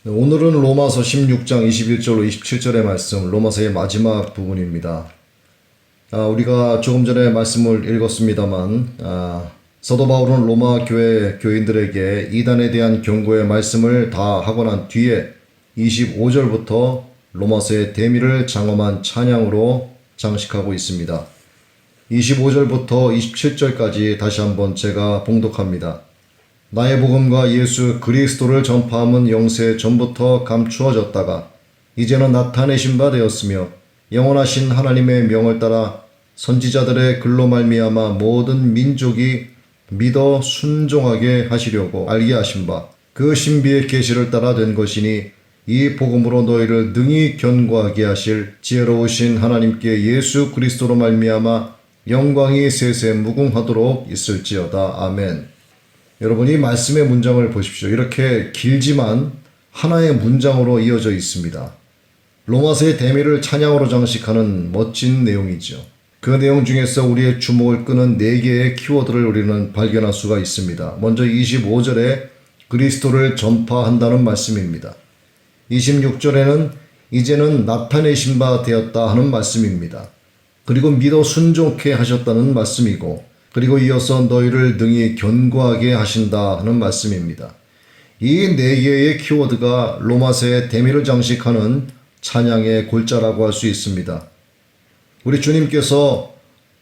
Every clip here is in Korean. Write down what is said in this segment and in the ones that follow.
오늘은 로마서 16장 21절로 27절의 말씀, 로마서의 마지막 부분입니다. 우리가 조금 전에 말씀을 읽었습니다만, 사도 바울은 로마 교회 교인들에게 이단에 대한 경고의 말씀을 다 하고 난 뒤에 25절부터 로마서의 대미를 장엄한 찬양으로 장식하고 있습니다. 25절부터 27절까지 다시 한번 제가 봉독합니다. 나의 복음과 예수 그리스도를 전파함은 영세 전부터 감추어졌다가 이제는 나타내신 바 되었으며 영원하신 하나님의 명을 따라 선지자들의 글로 말미암아 모든 민족이 믿어 순종하게 하시려고 알게 하신 바 그 신비의 계시를 따라 된 것이니 이 복음으로 너희를 능히 견고하게 하실 지혜로우신 하나님께 예수 그리스도로 말미암아 영광이 세세 무궁하도록 있을지어다. 아멘. 여러분, 이 말씀의 문장을 보십시오. 이렇게 길지만 하나의 문장으로 이어져 있습니다. 로마서의 대미를 찬양으로 장식하는 멋진 내용이죠. 그 내용 중에서 우리의 주목을 끄는 4개의 키워드를 우리는 발견할 수가 있습니다. 먼저 25절에 그리스도를 전파한다는 말씀입니다. 26절에는 이제는 나타내신 바 되었다 하는 말씀입니다. 그리고 믿어 순종케 하셨다는 말씀이고, 그리고 이어서 너희를 능히 견고하게 하신다 하는 말씀입니다. 이 4개의 키워드가 로마서의 대미를 장식하는 찬양의 골자라고 할 수 있습니다. 우리 주님께서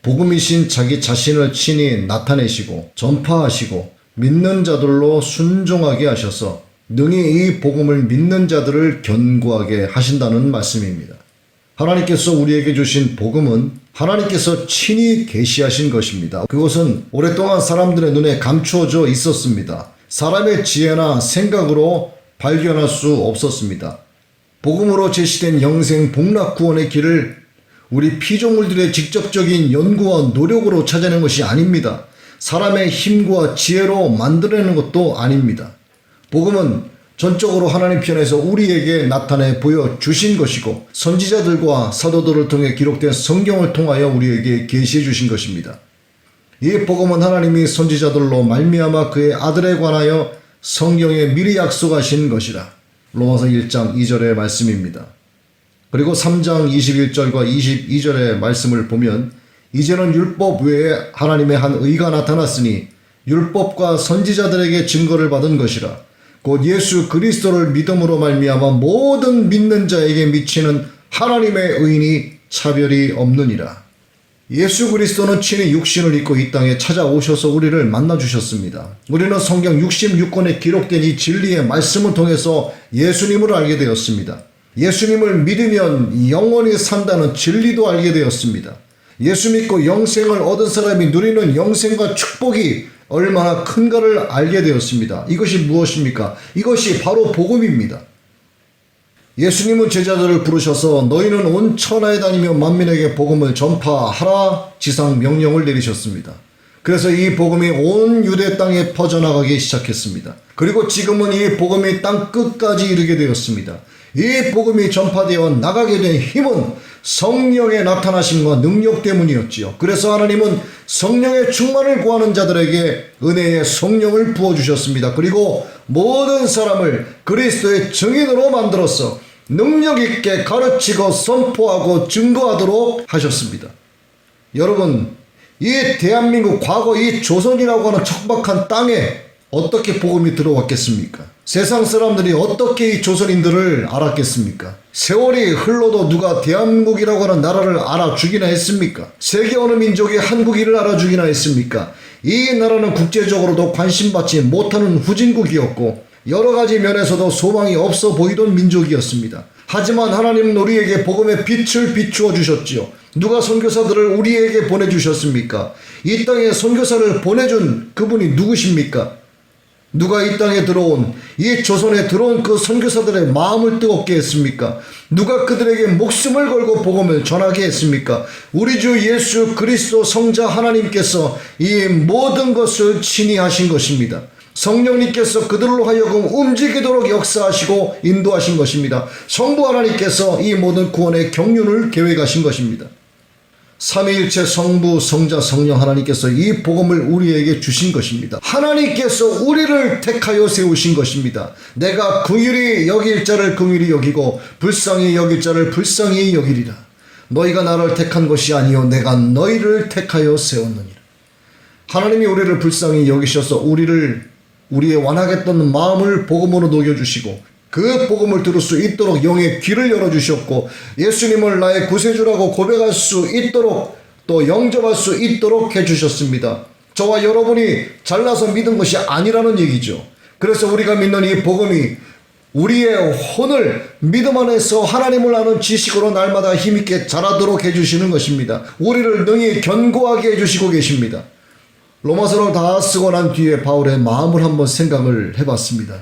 복음이신 자기 자신을 친히 나타내시고 전파하시고 믿는 자들로 순종하게 하셔서 능히 이 복음을 믿는 자들을 견고하게 하신다는 말씀입니다. 하나님께서 우리에게 주신 복음은 하나님께서 친히 계시하신 것입니다. 그것은 오랫동안 사람들의 눈에 감추어져 있었습니다. 사람의 지혜나 생각으로 발견할 수 없었습니다. 복음으로 제시된 영생 복락 구원의 길을 우리 피조물들의 직접적인 연구와 노력으로 찾아낸 것이 아닙니다. 사람의 힘과 지혜로 만들어내는 것도 아닙니다. 복음은 전적으로 하나님 편에서 우리에게 나타내 보여주신 것이고 선지자들과 사도들을 통해 기록된 성경을 통하여 우리에게 계시해 주신 것입니다. 이 복음은 하나님이 선지자들로 말미암아 그의 아들에 관하여 성경에 미리 약속하신 것이라. 로마서 1장 2절의 말씀입니다. 그리고 3장 21절과 22절의 말씀을 보면 이제는 율법 외에 하나님의 한 의가 나타났으니 율법과 선지자들에게 증거를 받은 것이라. 곧 예수 그리스도를 믿음으로 말미암아 모든 믿는 자에게 미치는 하나님의 의인이 차별이 없느니라. 예수 그리스도는 친히 육신을 입고 이 땅에 찾아오셔서 우리를 만나주셨습니다. 우리는 성경 66권에 기록된 이 진리의 말씀을 통해서 예수님을 알게 되었습니다. 예수님을 믿으면 영원히 산다는 진리도 알게 되었습니다. 예수 믿고 영생을 얻은 사람이 누리는 영생과 축복이 얼마나 큰가를 알게 되었습니다. 이것이 무엇입니까? 이것이 바로 복음입니다. 예수님은 제자들을 부르셔서 너희는 온 천하에 다니며 만민에게 복음을 전파하라 지상 명령을 내리셨습니다. 그래서 이 복음이 온 유대 땅에 퍼져나가기 시작했습니다. 그리고 지금은 이 복음이 땅 끝까지 이르게 되었습니다. 이 복음이 전파되어 나가게 된 힘은 성령의 나타나심과 능력 때문이었지요. 그래서 하나님은 성령의 충만을 구하는 자들에게 은혜의 성령을 부어주셨습니다. 그리고 모든 사람을 그리스도의 증인으로 만들어서 능력 있게 가르치고 선포하고 증거하도록 하셨습니다. 여러분, 이 대한민국 과거 이 조선이라고 하는 척박한 땅에 어떻게 복음이 들어왔겠습니까? 세상 사람들이 어떻게 이 조선인들을 알았겠습니까? 세월이 흘러도 누가 대한민국이라고 하는 나라를 알아주기나 했습니까? 세계 어느 민족이 한국인을 알아주기나 했습니까? 이 나라는 국제적으로도 관심받지 못하는 후진국이었고 여러 가지 면에서도 소망이 없어 보이던 민족이었습니다. 하지만 하나님은 우리에게 복음의 빛을 비추어 주셨지요. 누가 선교사들을 우리에게 보내주셨습니까? 이 땅에 선교사를 보내준 그분이 누구십니까? 누가 이 땅에 들어온, 이 조선에 들어온 그 선교사들의 마음을 뜨겁게 했습니까? 누가 그들에게 목숨을 걸고 복음을 전하게 했습니까? 우리 주 예수 그리스도 성자 하나님께서 이 모든 것을 친히 하신 것입니다. 성령님께서 그들로 하여금 움직이도록 역사하시고 인도하신 것입니다. 성부 하나님께서 이 모든 구원의 경륜을 계획하신 것입니다. 삼위일체 성부, 성자, 성령 하나님께서 이 복음을 우리에게 주신 것입니다. 하나님께서 우리를 택하여 세우신 것입니다. 내가 긍휼히 여길 자를 긍휼히 여기고 불쌍히 여길 자를 불쌍히 여기리라. 너희가 나를 택한 것이 아니요 내가 너희를 택하여 세웠느니라. 하나님이 우리를 불쌍히 여기셔서 우리의 완악했던 마음을 복음으로 녹여주시고 그 복음을 들을 수 있도록 영의 귀를 열어주셨고 예수님을 나의 구세주라고 고백할 수 있도록 또 영접할 수 있도록 해주셨습니다. 저와 여러분이 잘나서 믿은 것이 아니라는 얘기죠. 그래서 우리가 믿는 이 복음이 우리의 혼을 믿음 안에서 하나님을 아는 지식으로 날마다 힘있게 자라도록 해주시는 것입니다. 우리를 능히 견고하게 해주시고 계십니다. 로마서를 다 쓰고 난 뒤에 바울의 마음을 한번 생각을 해봤습니다.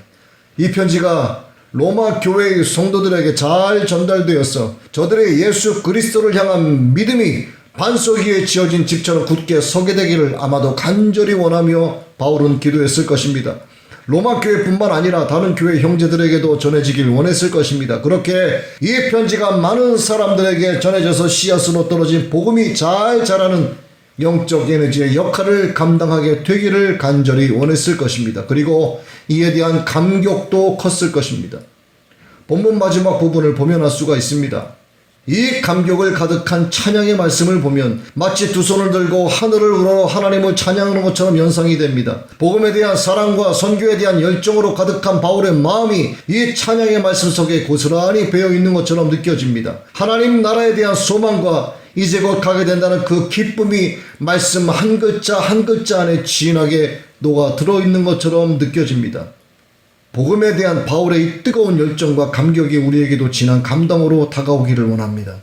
이 편지가 로마 교회의 성도들에게 잘 전달되어서 저들의 예수 그리스도를 향한 믿음이 반석 위에 지어진 집처럼 굳게 서게 되기를 아마도 간절히 원하며 바울은 기도했을 것입니다. 로마 교회뿐만 아니라 다른 교회 형제들에게도 전해지길 원했을 것입니다. 그렇게 이 편지가 많은 사람들에게 전해져서 씨앗으로 떨어진 복음이 잘 자라는 영적 에너지의 역할을 감당하게 되기를 간절히 원했을 것입니다. 그리고 이에 대한 감격도 컸을 것입니다. 본문 마지막 부분을 보면 알 수가 있습니다. 이 감격을 가득한 찬양의 말씀을 보면 마치 두 손을 들고 하늘을 우러러 하나님을 찬양하는 것처럼 연상이 됩니다. 복음에 대한 사랑과 선교에 대한 열정으로 가득한 바울의 마음이 이 찬양의 말씀 속에 고스란히 배어 있는 것처럼 느껴집니다. 하나님 나라에 대한 소망과 이제 곧 가게 된다는 그 기쁨이 말씀 한 글자 한 글자 안에 진하게 녹아 들어있는 것처럼 느껴집니다. 복음에 대한 바울의 이 뜨거운 열정과 감격이 우리에게도 진한 감동으로 다가오기를 원합니다.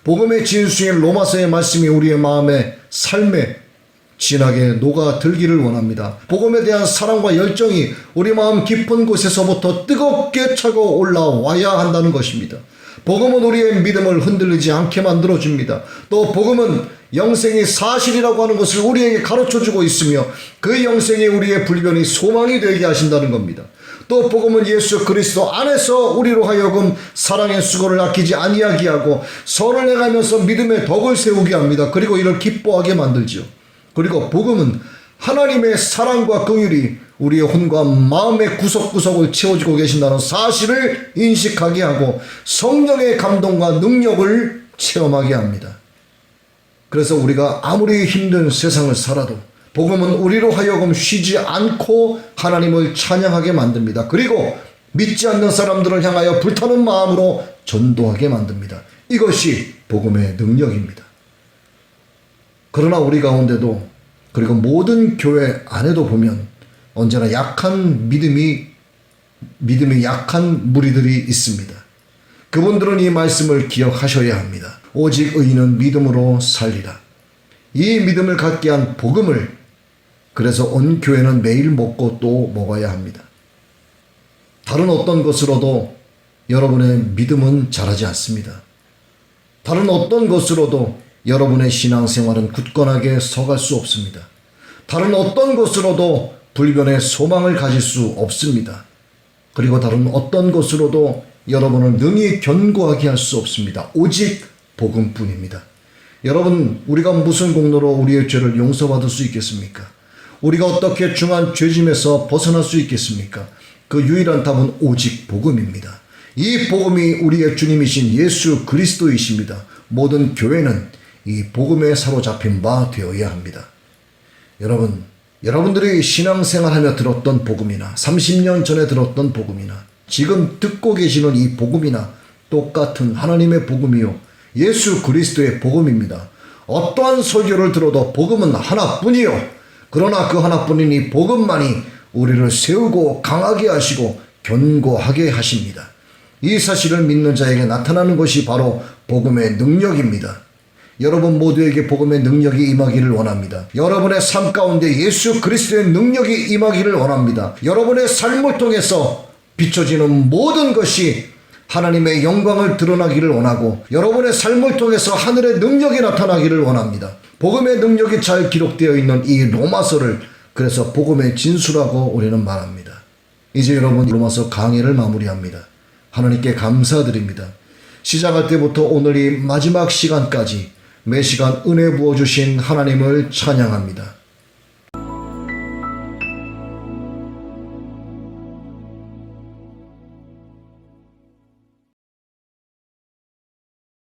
복음의 진수인 로마서의 말씀이 우리의 마음에 삶에 진하게 녹아들기를 원합니다. 복음에 대한 사랑과 열정이 우리 마음 깊은 곳에서부터 뜨겁게 차고 올라와야 한다는 것입니다. 복음은 우리의 믿음을 흔들리지 않게 만들어줍니다. 또 복음은 영생이 사실이라고 하는 것을 우리에게 가르쳐주고 있으며 그 영생이 우리의 불변이 소망이 되게 하신다는 겁니다. 또 복음은 예수 그리스도 안에서 우리로 하여금 사랑의 수고를 아끼지 아니하게 하고 선을 행하면서 믿음의 덕을 세우게 합니다. 그리고 이를 기뻐하게 만들죠. 그리고 복음은 하나님의 사랑과 긍휼이 우리의 혼과 마음의 구석구석을 채워주고 계신다는 사실을 인식하게 하고 성령의 감동과 능력을 체험하게 합니다. 그래서 우리가 아무리 힘든 세상을 살아도 복음은 우리로 하여금 쉬지 않고 하나님을 찬양하게 만듭니다. 그리고 믿지 않는 사람들을 향하여 불타는 마음으로 전도하게 만듭니다. 이것이 복음의 능력입니다. 그러나 우리 가운데도 그리고 모든 교회 안에도 보면 언제나 약한 믿음이 약한 무리들이 있습니다. 그분들은 이 말씀을 기억하셔야 합니다. 오직 의인은 믿음으로 살리라. 이 믿음을 갖게 한 복음을 그래서 온 교회는 매일 먹고 또 먹어야 합니다. 다른 어떤 것으로도 여러분의 믿음은 자라지 않습니다. 다른 어떤 것으로도 여러분의 신앙생활은 굳건하게 서갈 수 없습니다. 다른 어떤 것으로도 불변의 소망을 가질 수 없습니다. 그리고 다른 어떤 것으로도 여러분을 능히 견고하게 할 수 없습니다. 오직 복음뿐입니다. 여러분, 우리가 무슨 공로로 우리의 죄를 용서받을 수 있겠습니까? 우리가 어떻게 중한 죄짐에서 벗어날 수 있겠습니까? 그 유일한 답은 오직 복음입니다. 이 복음이 우리의 주님이신 예수 그리스도이십니다. 모든 교회는 이 복음에 사로잡힌 바 되어야 합니다. 여러분들이 신앙생활하며 들었던 복음이나 30년 전에 들었던 복음이나 지금 듣고 계시는 이 복음이나 똑같은 하나님의 복음이요 예수 그리스도의 복음입니다. 어떠한 설교를 들어도 복음은 하나뿐이요 그러나 그 하나뿐인 이 복음만이 우리를 세우고 강하게 하시고 견고하게 하십니다. 이 사실을 믿는 자에게 나타나는 것이 바로 복음의 능력입니다. 여러분 모두에게 복음의 능력이 임하기를 원합니다. 여러분의 삶 가운데 예수 그리스도의 능력이 임하기를 원합니다. 여러분의 삶을 통해서 비춰지는 모든 것이 하나님의 영광을 드러나기를 원하고 여러분의 삶을 통해서 하늘의 능력이 나타나기를 원합니다. 복음의 능력이 잘 기록되어 있는 이 로마서를 그래서 복음의 진수라고 우리는 말합니다. 이제 여러분 로마서 강의를 마무리합니다. 하나님께 감사드립니다. 시작할 때부터 오늘 이 마지막 시간까지 매 시간 은혜 부어주신 하나님을 찬양합니다.